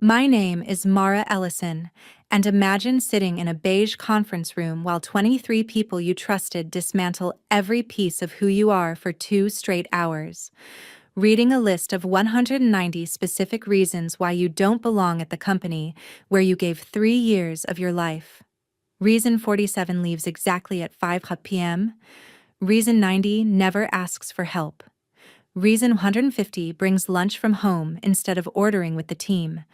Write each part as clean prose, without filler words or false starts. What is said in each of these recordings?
My name is Mara Ellison, and imagine sitting in a beige conference room while 23 people you trusted dismantle every piece of who you are for 2 straight hours, reading a list of 190 specific reasons why you don't belong at the company where you gave 3 years of your life. Reason 47 leaves exactly at 5 p.m. Reason 90 never asks for help. Reason 150 brings lunch from home instead of ordering with the team.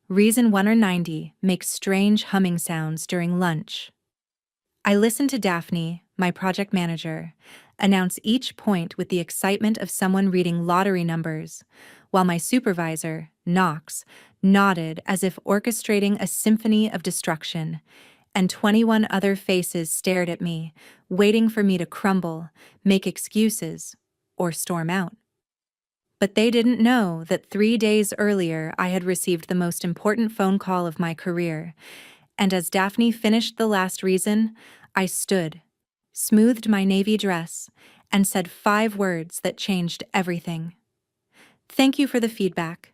Reason 190 makes strange humming sounds during lunch. I listen to Daphne, my project manager, announce each point with the excitement of someone reading lottery numbers, while my supervisor, Knox, nodded as if orchestrating a symphony of destruction, and 21 other faces stared at me, waiting for me to crumble, make excuses, or storm out. But they didn't know that 3 days earlier I had received the most important phone call of my career, and as Daphne finished the last reason, I stood, smoothed my navy dress, and said 5 words that changed everything. Thank you for the feedback.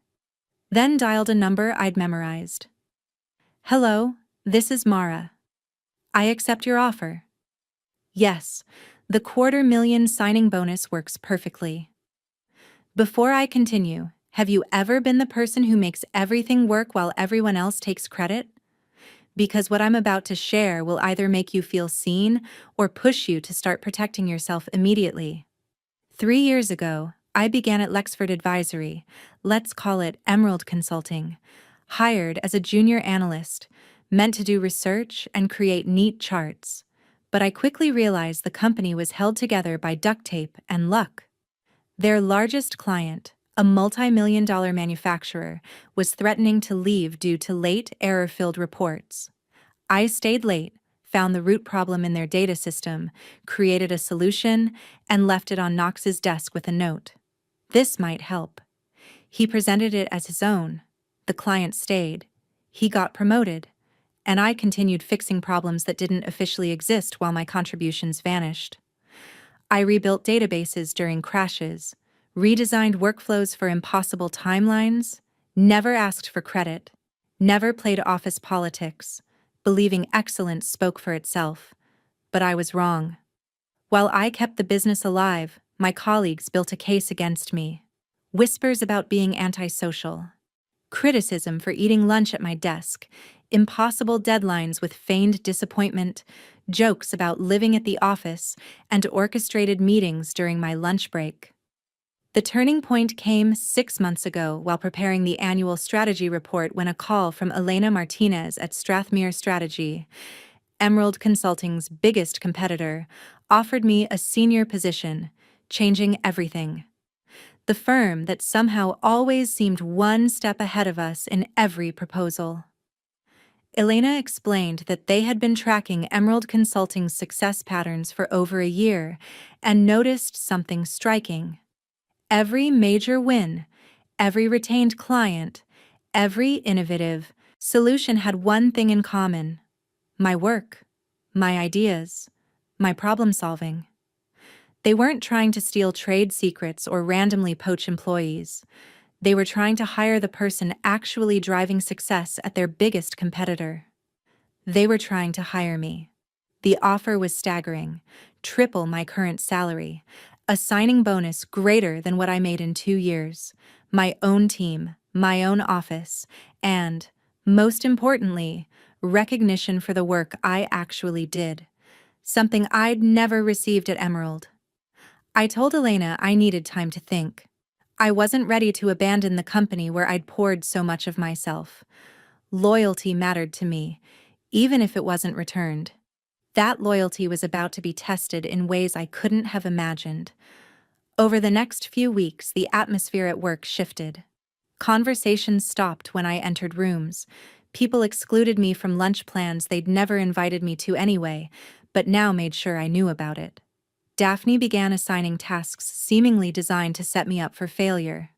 Then dialed a number I'd memorized. Hello, this is Mara. I accept your offer. Yes, the $250,000 signing bonus works perfectly. Before I continue, have you ever been the person who makes everything work while everyone else takes credit? Because what I'm about to share will either make you feel seen or push you to start protecting yourself immediately. 3 years ago, I began at Lexford Advisory, let's call it Emerald Consulting, hired as a junior analyst, meant to do research and create neat charts. But I quickly realized the company was held together by duct tape and luck. Their largest client, a multi-million-dollar manufacturer, was threatening to leave due to late, error-filled reports. I stayed late, found the root problem in their data system, created a solution, and left it on Knox's desk with a note. This might help. He presented it as his own. The client stayed. He got promoted. And I continued fixing problems that didn't officially exist while my contributions vanished. I rebuilt databases during crashes, redesigned workflows for impossible timelines, never asked for credit, never played office politics, believing excellence spoke for itself. But I was wrong. While I kept the business alive, my colleagues built a case against me. Whispers about being antisocial, criticism for eating lunch at my desk, impossible deadlines with feigned disappointment, jokes about living at the office, and orchestrated meetings during my lunch break. The turning point came 6 months ago while preparing the annual strategy report when a call from Elena Martinez at Strathmere Strategy, Emerald Consulting's biggest competitor, offered me a senior position, changing everything. The firm that somehow always seemed one step ahead of us in every proposal. Elena explained that they had been tracking Emerald Consulting's success patterns for over a year and noticed something striking. Every major win, every retained client, every innovative solution had one thing in common: my work, my ideas, my problem solving. They weren't trying to steal trade secrets or randomly poach employees. They were trying to hire the person actually driving success at their biggest competitor. They were trying to hire me. The offer was staggering, triple my current salary, a signing bonus greater than what I made in 2 years, my own team, my own office, and, most importantly, recognition for the work I actually did, something I'd never received at Emerald. I told Elena I needed time to think. I wasn't ready to abandon the company where I'd poured so much of myself. Loyalty mattered to me, even if it wasn't returned. That loyalty was about to be tested in ways I couldn't have imagined. Over the next few weeks, the atmosphere at work shifted. Conversations stopped when I entered rooms. People excluded me from lunch plans they'd never invited me to anyway, but now made sure I knew about it. Daphne began assigning tasks seemingly designed to set me up for failure.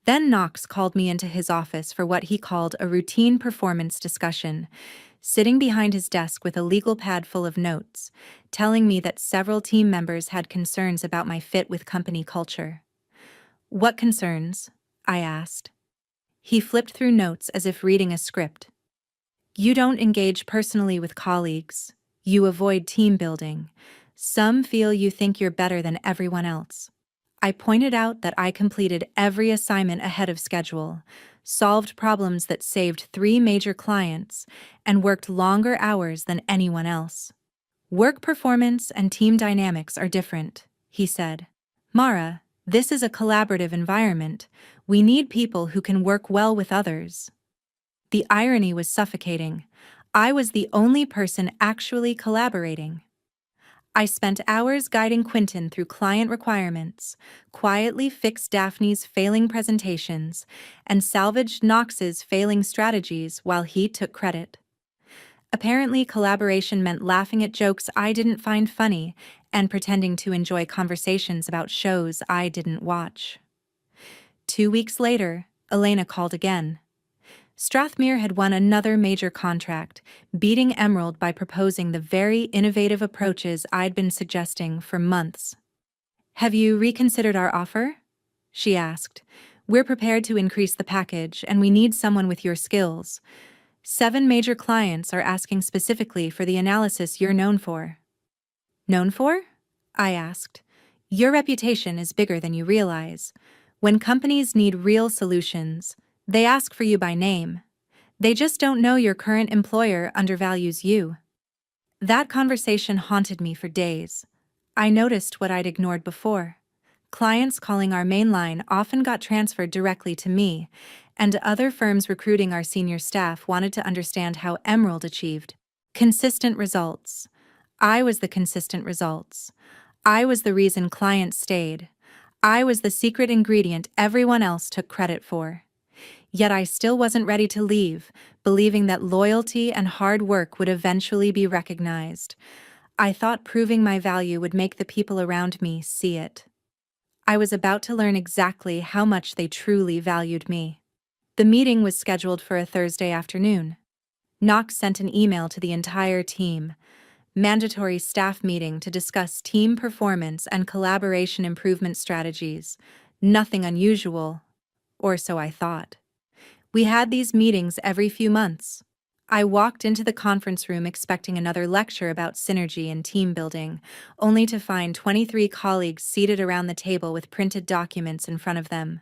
Then Knox called me into his office for what he called a routine performance discussion, sitting behind his desk with a legal pad full of notes, telling me that several team members had concerns about my fit with company culture. What concerns? I asked. He flipped through notes as if reading a script. You don't engage personally with colleagues. You avoid team building. Some feel you think you're better than everyone else. I pointed out that I completed every assignment ahead of schedule, solved problems that saved 3 major clients, and worked longer hours than anyone else. Work performance and team dynamics are different, he said. Mara, this is a collaborative environment. We need people who can work well with others. The irony was suffocating. I was the only person actually collaborating. I spent hours guiding Quentin through client requirements, quietly fixed Daphne's failing presentations, and salvaged Knox's failing strategies while he took credit. Apparently, collaboration meant laughing at jokes I didn't find funny and pretending to enjoy conversations about shows I didn't watch. 2 weeks later, Elena called again. Strathmere had won another major contract, beating Emerald by proposing the very innovative approaches I'd been suggesting for months. Have you reconsidered our offer? She asked. We're prepared to increase the package, and we need someone with your skills. 7 major clients are asking specifically for the analysis you're known for. Known for? I asked. Your reputation is bigger than you realize. When companies need real solutions, they ask for you by name. They just don't know your current employer undervalues you. That conversation haunted me for days. I noticed what I'd ignored before. Clients calling our main line often got transferred directly to me, and other firms recruiting our senior staff wanted to understand how Emerald achieved consistent results. I was the consistent results. I was the reason clients stayed. I was the secret ingredient everyone else took credit for. Yet I still wasn't ready to leave, believing that loyalty and hard work would eventually be recognized. I thought proving my value would make the people around me see it. I was about to learn exactly how much they truly valued me. The meeting was scheduled for a Thursday afternoon. Knox sent an email to the entire team. Mandatory staff meeting to discuss team performance and collaboration improvement strategies. Nothing unusual, or so I thought. We had these meetings every few months. I walked into the conference room expecting another lecture about synergy and team building, only to find 23 colleagues seated around the table with printed documents in front of them.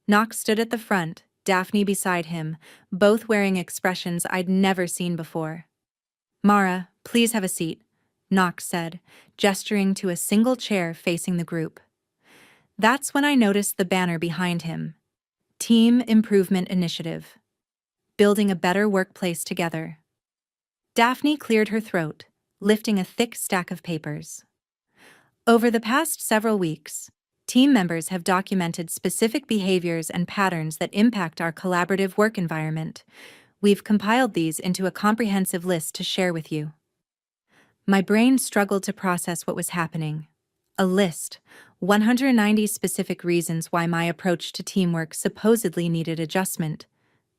Knox stood at the front, Daphne beside him, both wearing expressions I'd never seen before. Mara, please have a seat, Knox said, gesturing to a single chair facing the group. That's when I noticed the banner behind him. Team Improvement Initiative. Building a better workplace together. Daphne cleared her throat, lifting a thick stack of papers. Over the past several weeks, team members have documented specific behaviors and patterns that impact our collaborative work environment. We've compiled these into a comprehensive list to share with you. My brain struggled to process what was happening. A list, 190 specific reasons why my approach to teamwork supposedly needed adjustment.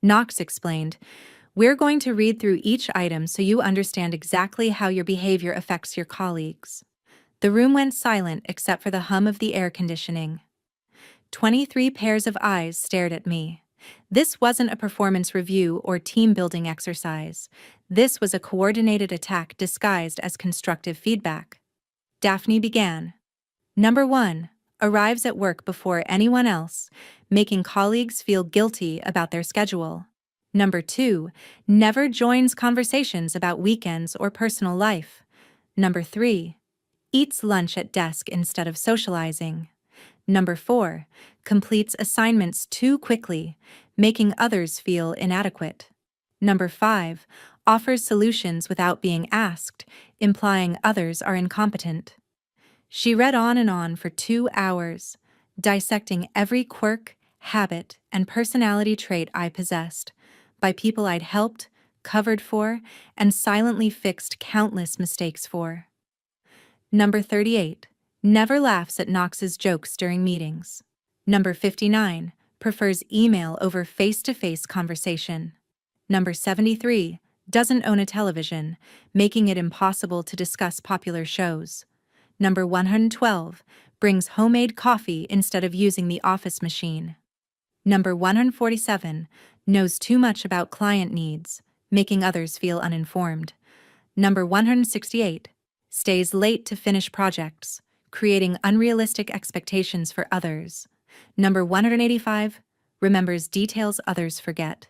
Knox explained, we're going to read through each item so you understand exactly how your behavior affects your colleagues. The room went silent except for the hum of the air conditioning. 23 pairs of eyes stared at me. This wasn't a performance review or team-building exercise. This was a coordinated attack disguised as constructive feedback. Daphne began. Number 1, arrives at work before anyone else, making colleagues feel guilty about their schedule. Number 2, never joins conversations about weekends or personal life. Number 3, eats lunch at desk instead of socializing. Number 4, completes assignments too quickly, making others feel inadequate. Number 5, offers solutions without being asked, implying others are incompetent. She read on and on for 2 hours, dissecting every quirk, habit, and personality trait I possessed, by people I'd helped, covered for, and silently fixed countless mistakes for. Number 38, never laughs at Knox's jokes during meetings. Number 59, prefers email over face-to-face conversation. Number 73, doesn't own a television, making it impossible to discuss popular shows. Number 112, brings homemade coffee instead of using the office machine. Number 147, knows too much about client needs, making others feel uninformed. Number 168, stays late to finish projects, creating unrealistic expectations for others. Number 185, remembers details others forget.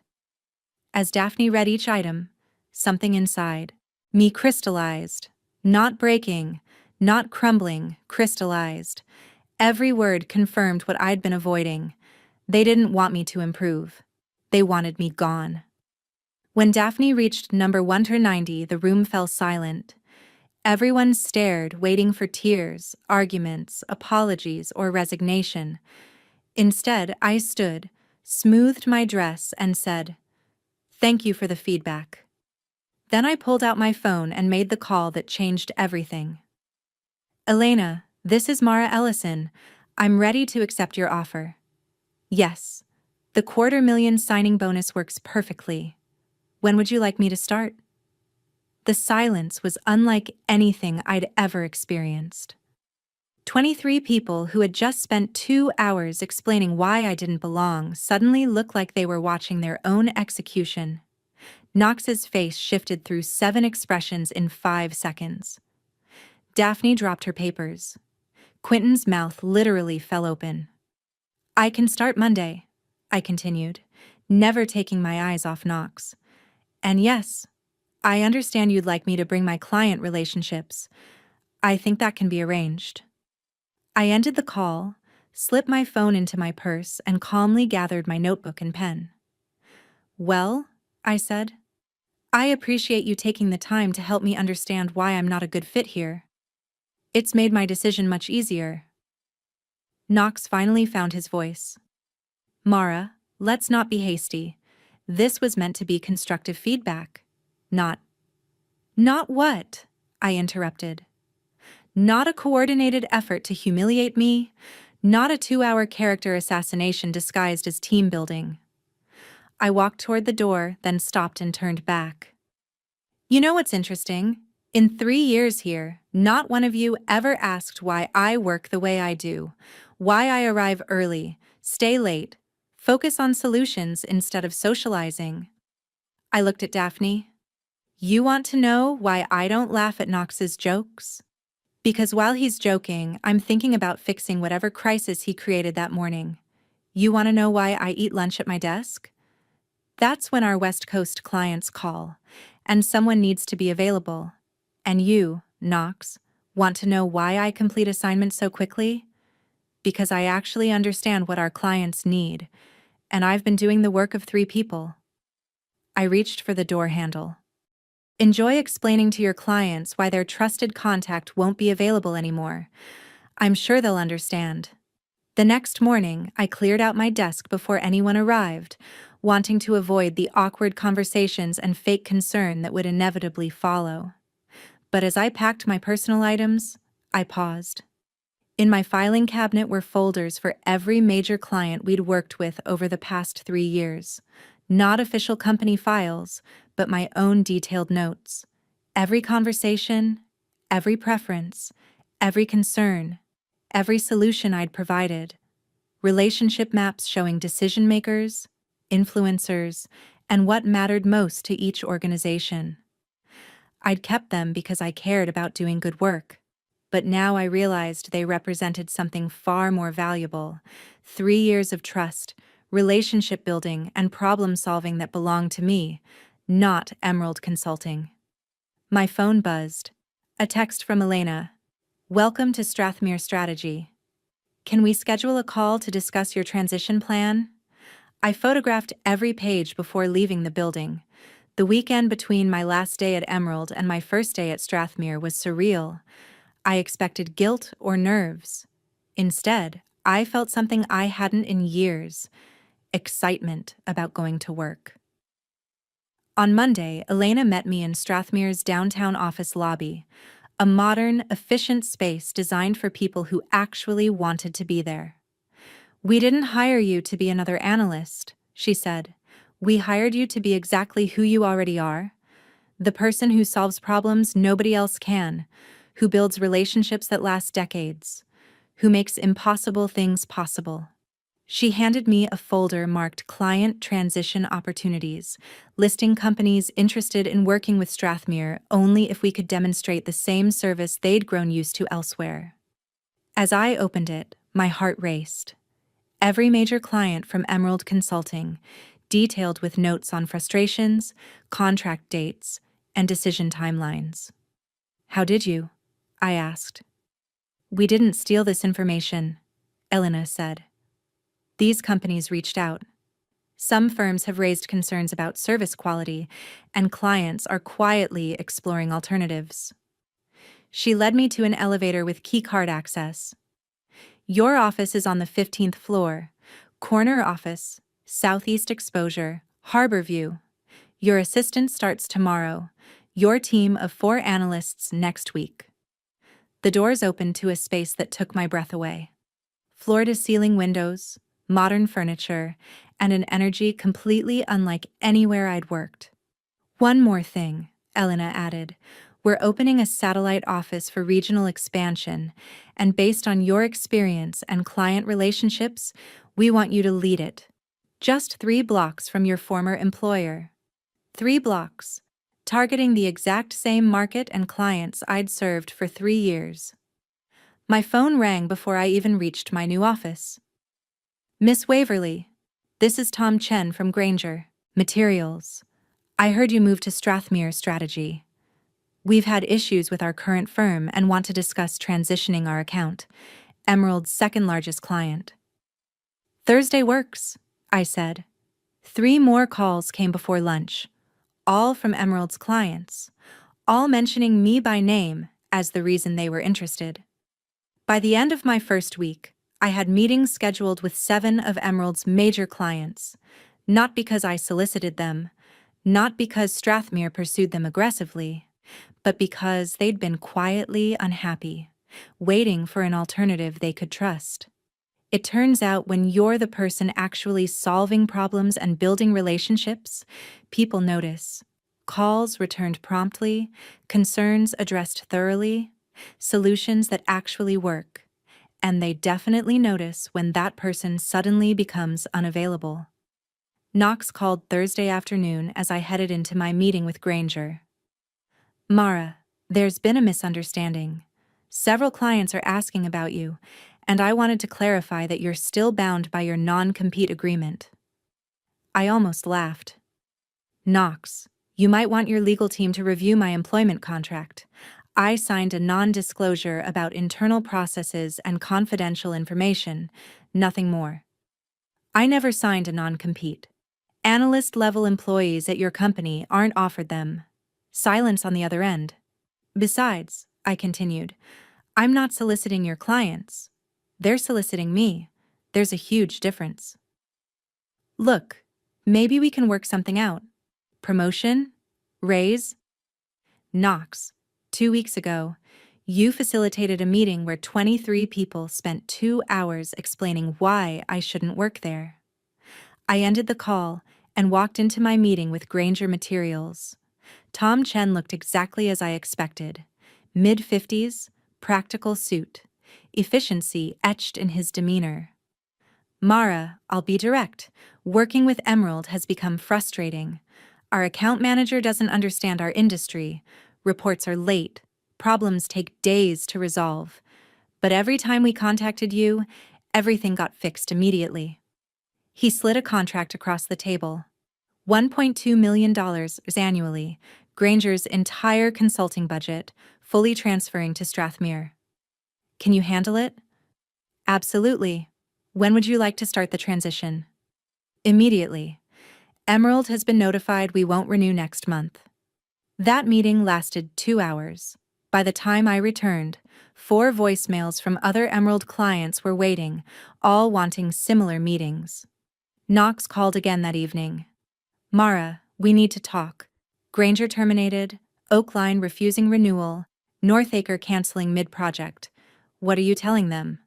As Daphne read each item, something inside me crystallized. Not breaking, not crumbling, crystallized. Every word confirmed what I'd been avoiding. They didn't want me to improve. They wanted me gone. When Daphne reached number 190, the room fell silent. Everyone stared, waiting for tears, arguments, apologies, or resignation. Instead, I stood, smoothed my dress, and said, "Thank you for the feedback." Then I pulled out my phone and made the call that changed everything. "Elena, this is Mara Ellison. I'm ready to accept your offer." "Yes. The $250,000 signing bonus works perfectly. When would you like me to start?" The silence was unlike anything I'd ever experienced. 23 people who had just spent 2 hours explaining why I didn't belong suddenly looked like they were watching their own execution. Knox's face shifted through 7 expressions in 5 seconds. Daphne dropped her papers. Quentin's mouth literally fell open. "I can start Monday," I continued, never taking my eyes off Knox. "And yes, I understand you'd like me to bring my client relationships. I think that can be arranged." I ended the call, slipped my phone into my purse, and calmly gathered my notebook and pen. "Well," I said, "I appreciate you taking the time to help me understand why I'm not a good fit here. It's made my decision much easier." Knox finally found his voice. "Mara, let's not be hasty. This was meant to be constructive feedback. Not..." "Not what?" I interrupted. "Not a coordinated effort to humiliate me, not a 2-hour character assassination disguised as team building." I walked toward the door, then stopped and turned back. "You know what's interesting? In 3 years here, not one of you ever asked why I work the way I do, why I arrive early, stay late, focus on solutions instead of socializing." I looked at Daphne. "You want to know why I don't laugh at Knox's jokes? Because while he's joking, I'm thinking about fixing whatever crisis he created that morning. You want to know why I eat lunch at my desk? That's when our West Coast clients call, and someone needs to be available. And you, Knox, want to know why I complete assignments so quickly? Because I actually understand what our clients need, and I've been doing the work of 3 people." I reached for the door handle. "Enjoy explaining to your clients why their trusted contact won't be available anymore. I'm sure they'll understand." The next morning, I cleared out my desk before anyone arrived, wanting to avoid the awkward conversations and fake concern that would inevitably follow. But as I packed my personal items, I paused. In my filing cabinet were folders for every major client we'd worked with over the past 3 years. Not official company files, but my own detailed notes. Every conversation, every preference, every concern, every solution I'd provided. Relationship maps showing decision makers, influencers, and what mattered most to each organization. I'd kept them because I cared about doing good work. But now I realized they represented something far more valuable: 3 years of trust, relationship building, and problem solving that belonged to me, not Emerald Consulting. My phone buzzed. A text from Elena. "Welcome to Strathmere Strategy. Can we schedule a call to discuss your transition plan?" I photographed every page before leaving the building. The weekend between my last day at Emerald and my first day at Strathmere was surreal. I expected guilt or nerves. Instead, I felt something I hadn't in years: excitement about going to work. On Monday, Elena met me in Strathmere's downtown office lobby, a modern, efficient space designed for people who actually wanted to be there. "We didn't hire you to be another analyst," she said. "We hired you to be exactly who you already are: the person who solves problems nobody else can, who builds relationships that last decades, who makes impossible things possible." She handed me a folder marked Client Transition Opportunities, listing companies interested in working with Strathmere only if we could demonstrate the same service they'd grown used to elsewhere. As I opened it, my heart raced. Every major client from Emerald Consulting, detailed with notes on frustrations, contract dates, and decision timelines. How did you? I asked. We didn't steal this information, Elena said. These companies reached out. Some firms have raised concerns about service quality, and clients are quietly exploring alternatives. She led me to an elevator with keycard access. Your office is on the 15th floor, corner office, southeast exposure, harbor view. Your assistant starts tomorrow, your team of 4 analysts next week. The doors opened to a space that took my breath away. Floor-to-ceiling windows, modern furniture, and an energy completely unlike anywhere I'd worked. One more thing, Elena added. We're opening a satellite office for regional expansion, and based on your experience and client relationships, we want you to lead it. Just 3 blocks from your former employer. 3 blocks, targeting the exact same market and clients I'd served for 3 years. My phone rang before I even reached my new office. Miss Waverly, this is Tom Chen from Granger, Materials. I heard you moved to Strathmere Strategy. We've had issues with our current firm and want to discuss transitioning our account, Emerald's second largest client. Thursday works, I said. 3 more calls came before lunch, all from Emerald's clients, all mentioning me by name as the reason they were interested. By the end of my first week, I had meetings scheduled with 7 of Emerald's major clients, not because I solicited them, not because Strathmere pursued them aggressively, but because they'd been quietly unhappy, waiting for an alternative they could trust. It turns out when you're the person actually solving problems and building relationships, people notice. Calls returned promptly, concerns addressed thoroughly, solutions that actually work. And they definitely notice when that person suddenly becomes unavailable. Knox called Thursday afternoon as I headed into my meeting with Granger. Mara, there's been a misunderstanding. Several clients are asking about you, and I wanted to clarify that you're still bound by your non-compete agreement. I almost laughed. Knox, you might want your legal team to review my employment contract. I signed a non-disclosure about internal processes and confidential information, nothing more. I never signed a non-compete. Analyst-level employees at your company aren't offered them. Silence on the other end. Besides, I continued, I'm not soliciting your clients. They're soliciting me. There's a huge difference. Look, maybe we can work something out. Promotion? Raise? Knox, 2 weeks ago, you facilitated a meeting where 23 people spent 2 hours explaining why I shouldn't work there. I ended the call and walked into my meeting with Granger Materials. Tom Chen looked exactly as I expected. Mid-50s, practical suit, efficiency etched in his demeanor. Mara, I'll be direct. Working with Emerald has become frustrating. Our account manager doesn't understand our industry. Reports are late. Problems take days to resolve. But every time we contacted you, everything got fixed immediately. He slid a contract across the table. $1.2 million annually, Granger's entire consulting budget, fully transferring to Strathmere. Can you handle it? Absolutely. When would you like to start the transition? Immediately. Emerald has been notified we won't renew next month. That meeting lasted 2 hours. By the time I returned, 4 voicemails from other Emerald clients were waiting, all wanting similar meetings. Knox called again that evening. Mara, we need to talk. Granger terminated, Oakline refusing renewal, Northacre canceling mid-project. What are you telling them?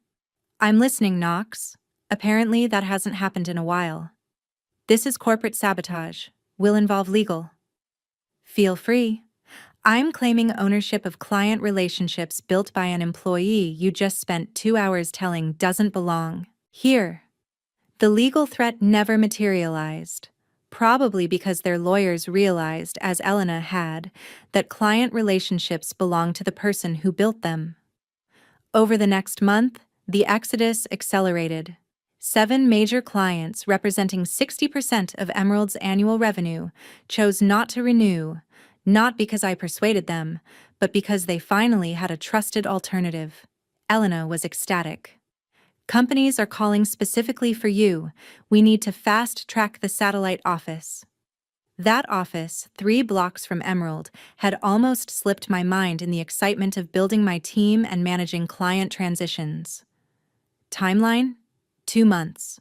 I'm listening, Knox. Apparently that hasn't happened in a while. This is corporate sabotage. Will involve legal. Feel free. I'm claiming ownership of client relationships built by an employee you just spent 2 hours telling doesn't belong here. The legal threat never materialized, probably because their lawyers realized, as Elena had, that client relationships belong to the person who built them. Over the next month, the exodus accelerated. 7 major clients representing 60% of Emerald's annual revenue chose not to renew, not because I persuaded them, but because they finally had a trusted alternative. Elena was ecstatic. Companies are calling specifically for you. We need to fast-track the satellite office. That office, 3 blocks from Emerald, had almost slipped my mind in the excitement of building my team and managing client transitions. Timeline? 2 months.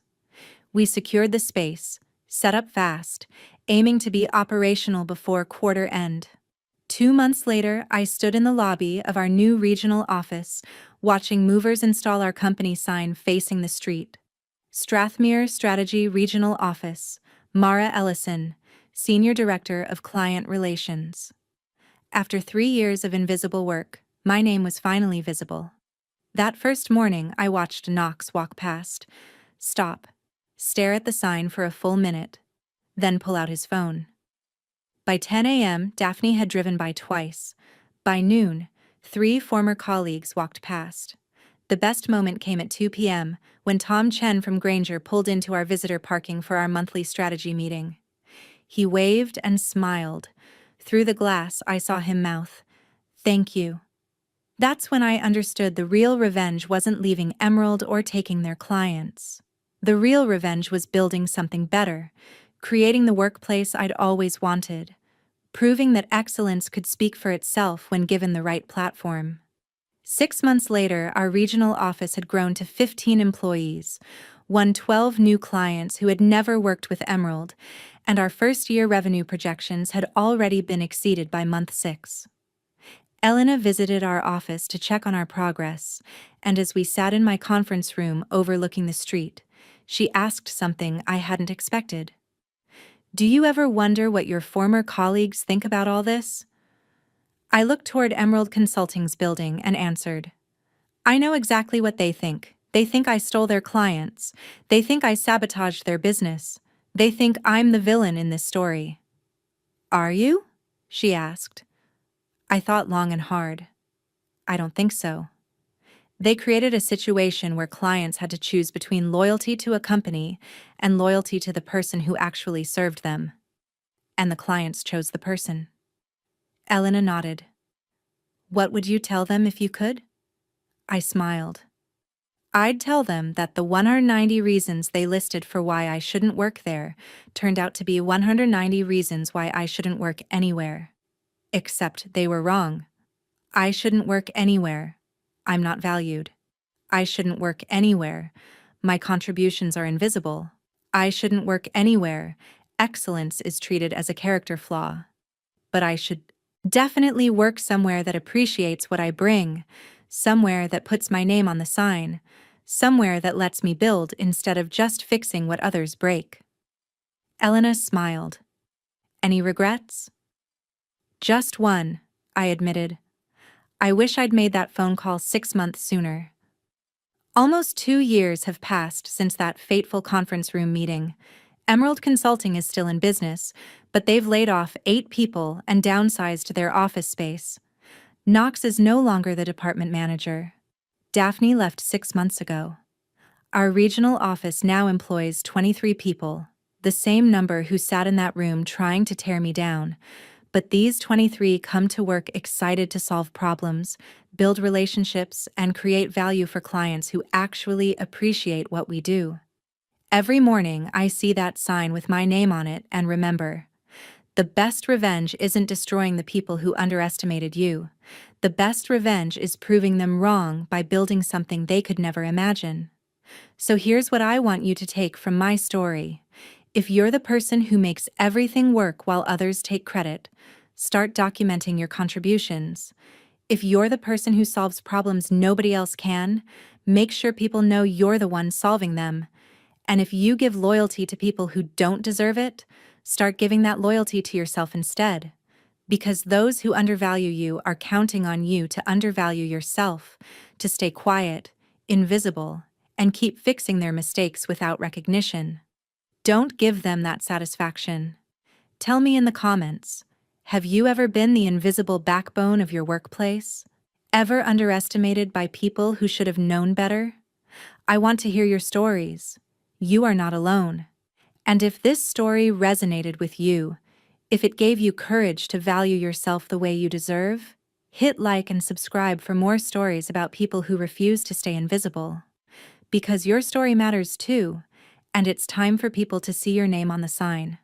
We secured the space, set up fast, aiming to be operational before quarter end. 2 months later, I stood in the lobby of our new regional office, watching movers install our company sign facing the street. Strathmere Strategy Regional Office, Mara Ellison, Senior Director of Client Relations. After 3 years of invisible work, my name was finally visible. That first morning, I watched Knox walk past, stop, stare at the sign for a full minute, then pull out his phone. By 10 a.m., Daphne had driven by twice. By noon, 3 former colleagues walked past. The best moment came at 2 p.m., when Tom Chen from Granger pulled into our visitor parking for our monthly strategy meeting. He waved and smiled. Through the glass, I saw him mouth, "Thank you." That's when I understood the real revenge wasn't leaving Emerald or taking their clients. The real revenge was building something better, creating the workplace I'd always wanted, proving that excellence could speak for itself when given the right platform. 6 months later, our regional office had grown to 15 employees, won 12 new clients who had never worked with Emerald, and our first-year revenue projections had already been exceeded by month 6. Elena visited our office to check on our progress, and as we sat in my conference room overlooking the street, she asked something I hadn't expected. "Do you ever wonder what your former colleagues think about all this?" I looked toward Emerald Consulting's building and answered, "I know exactly what they think. They think I stole their clients. They think I sabotaged their business. They think I'm the villain in this story." "Are you?" she asked. I thought long and hard. I don't think so. They created a situation where clients had to choose between loyalty to a company and loyalty to the person who actually served them. And the clients chose the person. Elena nodded. "What would you tell them if you could?" I smiled. "I'd tell them that the 190 reasons they listed for why I shouldn't work there turned out to be 190 reasons why I shouldn't work anywhere. Except they were wrong. I shouldn't work anywhere. I'm not valued. I shouldn't work anywhere. My contributions are invisible. I shouldn't work anywhere. Excellence is treated as a character flaw. But I should definitely work somewhere that appreciates what I bring, somewhere that puts my name on the sign, somewhere that lets me build instead of just fixing what others break." Elena smiled. "Any regrets?" "Just one," I admitted. "I wish I'd made that phone call 6 months sooner." Almost 2 years have passed since that fateful conference room meeting. Emerald Consulting is still in business, but they've laid off 8 people and downsized their office space. Knox is no longer the department manager. Daphne left 6 months ago. Our regional office now employs 23 people, the same number who sat in that room trying to tear me down. But these 23 come to work excited to solve problems, build relationships, and create value for clients who actually appreciate what we do. Every morning, I see that sign with my name on it and remember, the best revenge isn't destroying the people who underestimated you. The best revenge is proving them wrong by building something they could never imagine. So here's what I want you to take from my story. If you're the person who makes everything work while others take credit, start documenting your contributions. If you're the person who solves problems nobody else can, make sure people know you're the one solving them. And if you give loyalty to people who don't deserve it, start giving that loyalty to yourself instead. Because those who undervalue you are counting on you to undervalue yourself, to stay quiet, invisible, and keep fixing their mistakes without recognition. Don't give them that satisfaction. Tell me in the comments, have you ever been the invisible backbone of your workplace? Ever underestimated by people who should have known better? I want to hear your stories. You are not alone. And if this story resonated with you, if it gave you courage to value yourself the way you deserve, hit like and subscribe for more stories about people who refuse to stay invisible. Because your story matters too, and it's time for people to see your name on the sign.